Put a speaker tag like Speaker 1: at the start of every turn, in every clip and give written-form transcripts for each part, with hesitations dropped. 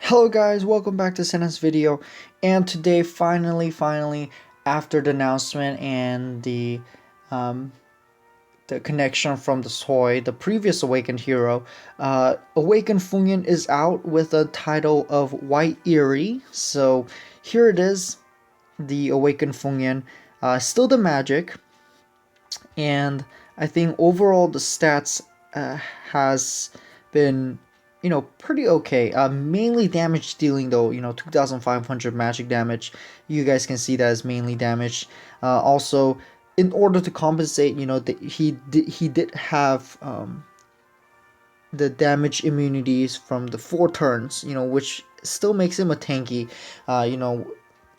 Speaker 1: Hello guys, welcome back to Sentence video. And today finally after the announcement and um, the connection from the Soy, the previous awakened hero, awakened Fungyun is out with a title of White Eerie. So here it is, the awakened Fungyun, still the magic, and I think overall the stats has been pretty okay. Mainly damage dealing though, 2,500 magic damage. You guys can see that as mainly damage. Also, in order to compensate, he did have the damage immunities from the 4 turns, which still makes him a tanky.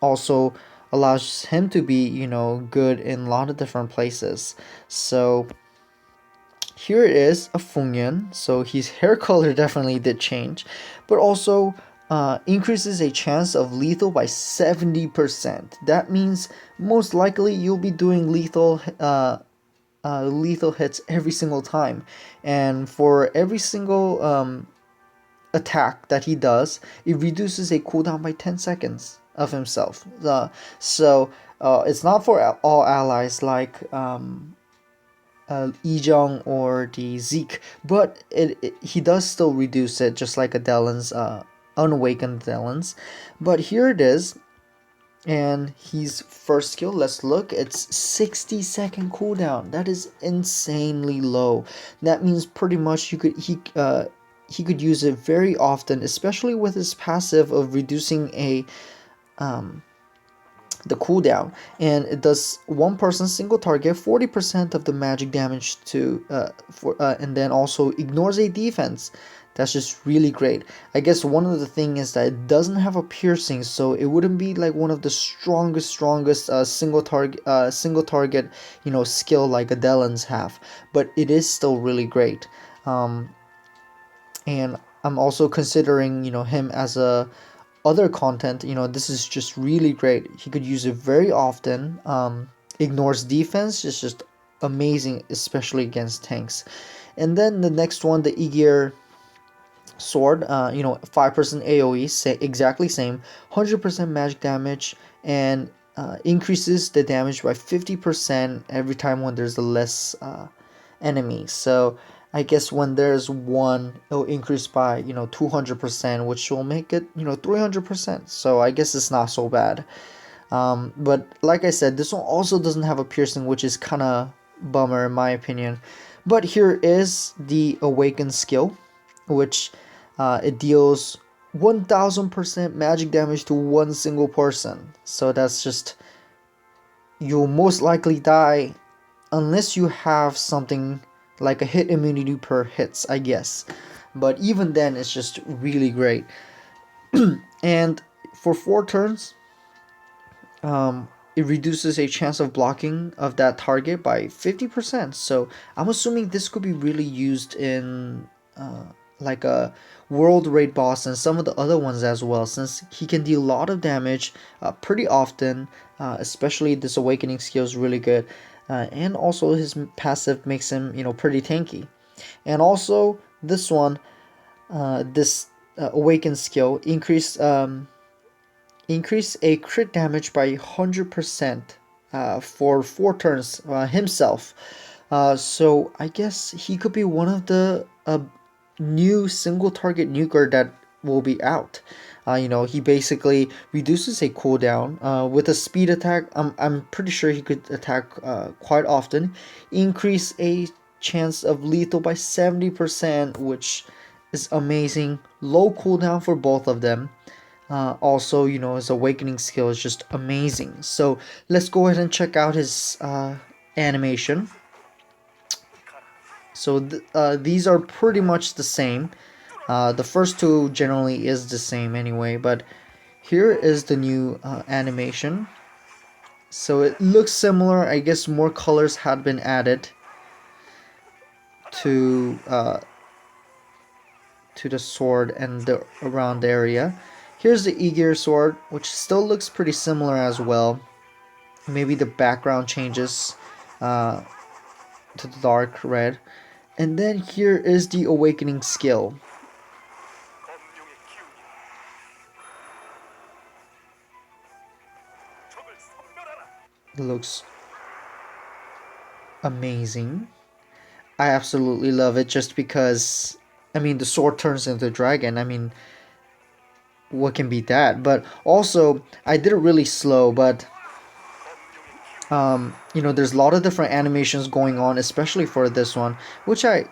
Speaker 1: Also allows him to be, good in a lot of different places. So here it is, a Fungyun. So his hair color definitely did change, but also increases a chance of lethal by 70%. That means most likely you'll be doing lethal hits every single time, and for every single attack that he does, it reduces a cooldown by 10 seconds of himself. It's not for all allies like Ejong or the Zeke, but he does still reduce it just like Adellan's unawakened Adellan's. But here it is, and his first skill, let's look, it's 60-second cooldown. That is insanely low. That means pretty much he could use it very often, especially with his passive of reducing um, the cooldown, and it does one person single target 40% of the magic damage to and then also ignores a defense. That's just really great. I guess one of the thing is that it doesn't have a piercing, so it wouldn't be like one of the strongest single target skill like Adelans have, but it is still really great. And I'm also considering him as a other content. This is just really great. He could use it very often. Ignores defense is just amazing, especially against tanks. And then the next one, the Aegir sword, 5% AoE, exactly same, 100% magic damage, and increases the damage by 50% every time when there's a less enemy. So I guess when there's one, it'll increase by 200%, which will make it 300%. So I guess it's not so bad. But like I said, this one also doesn't have a piercing, which is kind of bummer in my opinion. But here is the awakened skill, which it deals 1000% magic damage to one single person. So that's just, you'll most likely die unless you have something like a hit immunity per hits, I guess. But even then, it's just really great. And for 4 turns, it reduces a chance of blocking of that target by 50%. So I'm assuming this could be really used in like a world raid boss and some of the other ones as well, since he can deal a lot of damage pretty often. Especially this awakening skill is really good, and also his passive makes him pretty tanky. And also this one, this awakened skill increase a crit damage by 100% for 4 turns himself. So I guess he could be one of the new single target nuker that will be out. He basically reduces a cooldown with a speed attack. I'm pretty sure he could attack quite often. Increase a chance of lethal by 70%, which is amazing. Low cooldown for both of them. Also, his awakening skill is just amazing. So let's go ahead and check out his animation. So these are pretty much the same. The first two generally is the same anyway, but here is the new animation. So it looks similar. I guess more colors had been added to the sword and the around area. Here's the Aegir sword, which still looks pretty similar as well. Maybe the background changes uh, to the dark red. And then here is the awakening skill. It looks amazing. I absolutely love it just because, I mean, the sword turns into a dragon. I mean, what can beat that? But also, I did it really slow, but there's a lot of different animations going on, especially for this one, which I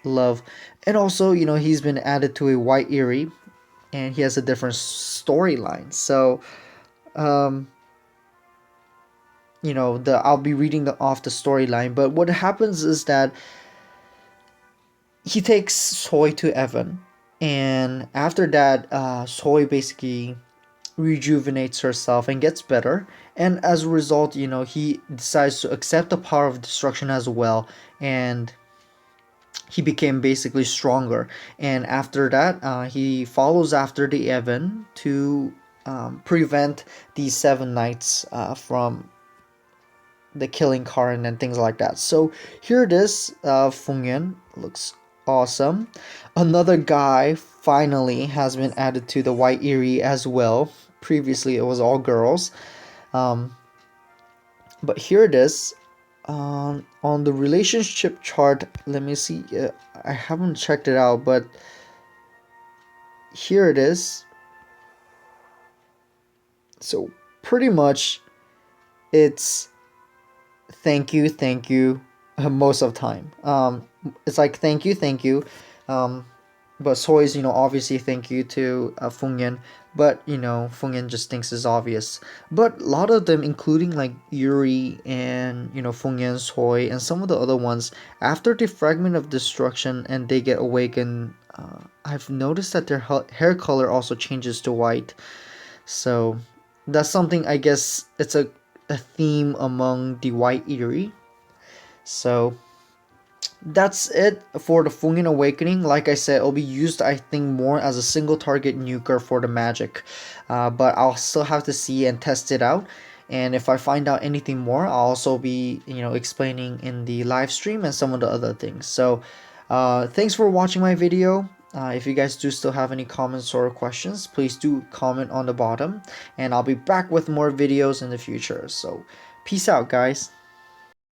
Speaker 1: love. And also, he's been added to a white Eerie, and he has a different storyline. So, um, the I'll be reading off the storyline. But what happens is that he takes Soy to Evan, and after that, Soy basically rejuvenates herself and gets better. And as a result, he decides to accept the power of destruction as well, and he became basically stronger. And after that, he follows after the Evan to prevent these seven knights from the killing Karin and things like that. So here it is. Fungyun looks awesome. Another guy finally has been added to the White Eerie as well. Previously, it was all girls. Um, but here it is. On the relationship chart, let me see. I haven't checked it out, but here it is. So pretty much, it's thank you, most of the time. It's like thank you. Um, but Soy's, obviously thank you to Fungyun, but Fungyun just thinks it's obvious. But a lot of them, including like Yuri and Fungyun, Soy, and some of the other ones, after the fragment of destruction and they get awakened, I've noticed that their hair color also changes to white. So that's something, I guess it's a theme among the White Eerie. So that's it for the Fungyun Awakening. Like I said, it'll be used, I think, more as a single target nuker for the magic. But I'll still have to see and test it out. And if I find out anything more, I'll also be, explaining in the live stream and some of the other things. So, thanks for watching my video. If you guys do still have any comments or questions, please do comment on the bottom. And I'll be back with more videos in the future. So, peace out, guys.